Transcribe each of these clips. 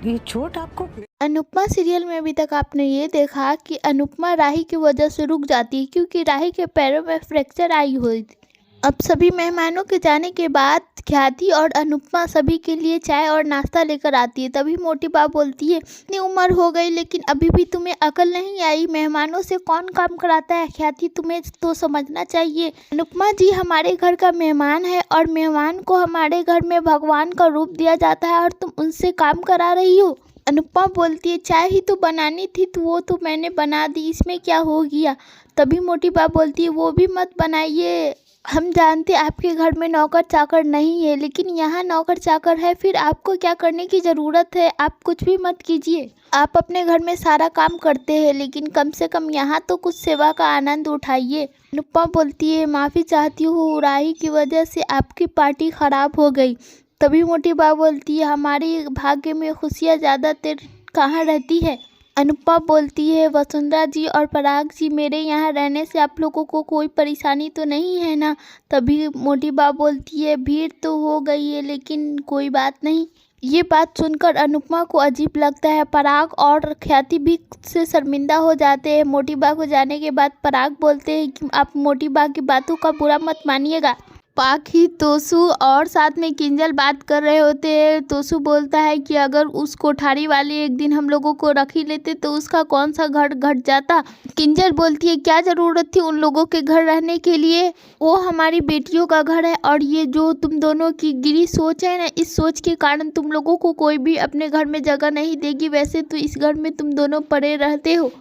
ये चोट आपको। अनुपमा सीरियल में अभी तक आपने ये देखा कि अनुपमा राही की वजह से रुक जाती है क्योंकि राही के पैरों में फ्रैक्चर आई हुई थी। अब सभी मेहमानों के जाने के बाद ख्याति और अनुपमा सभी के लिए चाय और नाश्ता लेकर आती है। तभी मोटी बा बोलती है, इतनी उम्र हो गई लेकिन अभी भी तुम्हें अकल नहीं आई, मेहमानों से कौन काम कराता है? ख्याति तुम्हें तो समझना चाहिए। अनुपमा जी हमारे घर का मेहमान है और मेहमान को हमारे घर में भगवान का रूप दिया जाता है और तुम उनसे काम करा रही हो। अनुपमा बोलती है, चाय ही तो बनानी थी तो वो तो मैंने बना दी, इसमें क्या हो गया? तभी मोटी बा बोलती है, वो भी मत बनाइए, हम जानते आपके घर में नौकर चाकर नहीं है लेकिन यहाँ नौकर चाकर है, फिर आपको क्या करने की ज़रूरत है? आप कुछ भी मत कीजिए, आप अपने घर में सारा काम करते हैं लेकिन कम से कम यहाँ तो कुछ सेवा का आनंद उठाइए। अनुपमा बोलती है, माफ़ी चाहती हूँ, राही की वजह से आपकी पार्टी ख़राब हो गई। तभी मोटी बा बोलती है, हमारी भाग्य में खुशियाँ ज़्यादातर कहाँ रहती है? अनुपमा बोलती है, वसुंधरा जी और पराग जी, मेरे यहाँ रहने से आप लोगों को कोई परेशानी तो नहीं है ना? तभी मोटी बा बोलती है, भीड़ तो हो गई है लेकिन कोई बात नहीं। ये बात सुनकर अनुपमा को अजीब लगता है। पराग और ख्याति भी से शर्मिंदा हो जाते हैं। मोटी बा को जाने के बाद पराग बोलते हैं कि आप मोटी बा की बातों का बुरा मत मानिएगा। पाखी, तोसू और साथ में किंजल बात कर रहे होते हैं। तोसू बोलता है कि अगर उस कोठारी वाले एक दिन हम लोगों को रख ही लेते तो उसका कौन सा घर घट जाता। किंजल बोलती है, क्या ज़रूरत थी उन लोगों के घर रहने के लिए, वो हमारी बेटियों का घर है और ये जो तुम दोनों की गिरी सोच है ना, इस सोच के कारण तुम लोगों को कोई भी अपने घर में जगह नहीं देगी, वैसे तो इस घर में तुम दोनों पड़े रहते हो।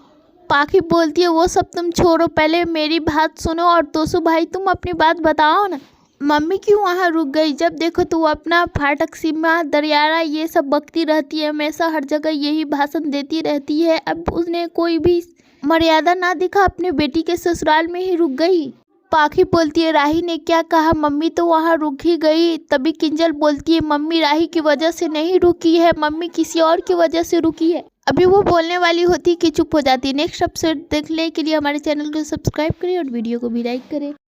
पाखी बोलती है, वो सब तुम छोड़ो, पहले मेरी बात सुनो और तोसू भाई तुम अपनी बात बताओ ना, मम्मी क्यों वहाँ रुक गई? जब देखो तो वो अपना फाटक, सीमा, दरियारा ये सब बकती रहती है, हमेशा हर जगह यही भाषण देती रहती है। अब उसने कोई भी मर्यादा ना दिखा, अपने बेटी के ससुराल में ही रुक गई। पाखी बोलती है, राही ने क्या कहा, मम्मी तो वहाँ रुक ही गई। तभी किंजल बोलती है, मम्मी राही की वजह से नहीं रुकी है, मम्मी किसी और की वजह से रुकी है। अभी वो बोलने वाली होती कि चुप हो जाती। नेक्स्ट एपिसोड देखने के लिए हमारे चैनल को सब्सक्राइब करें और वीडियो को भी लाइक करें।